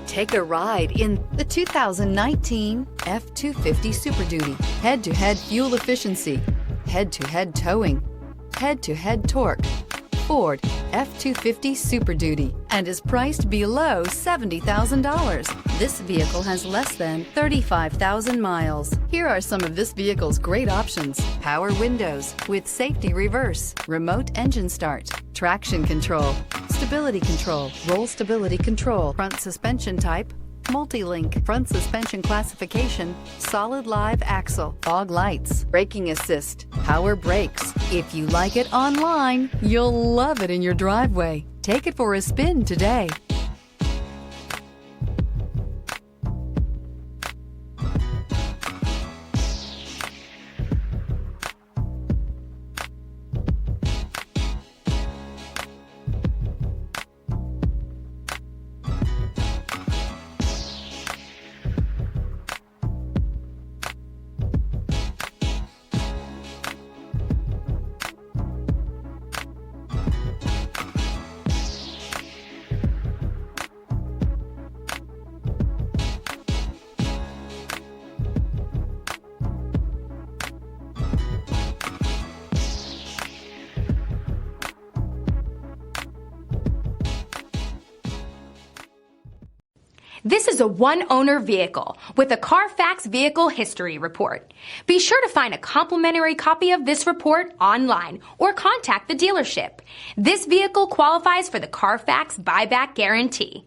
Take a ride in the 2019 F-250 Super Duty. Head-to-head fuel efficiency, head-to-head towing, head-to-head torque. Ford F-250 Super Duty and is priced below $70,000. This vehicle has less than 35,000 miles. Here are some of this vehicle's great options: power windows with safety reverse, remote engine start, traction control, stability control, roll stability control, front suspension type, multi-link, front suspension classification, solid live axle, fog lights, braking assist, power brakes. If you like it online, you'll love it in your driveway. Take it for a spin today. This is a one-owner vehicle with a Carfax Vehicle History Report. Be sure to find a complimentary copy of this report online or contact the dealership. This vehicle qualifies for the Carfax Buyback Guarantee.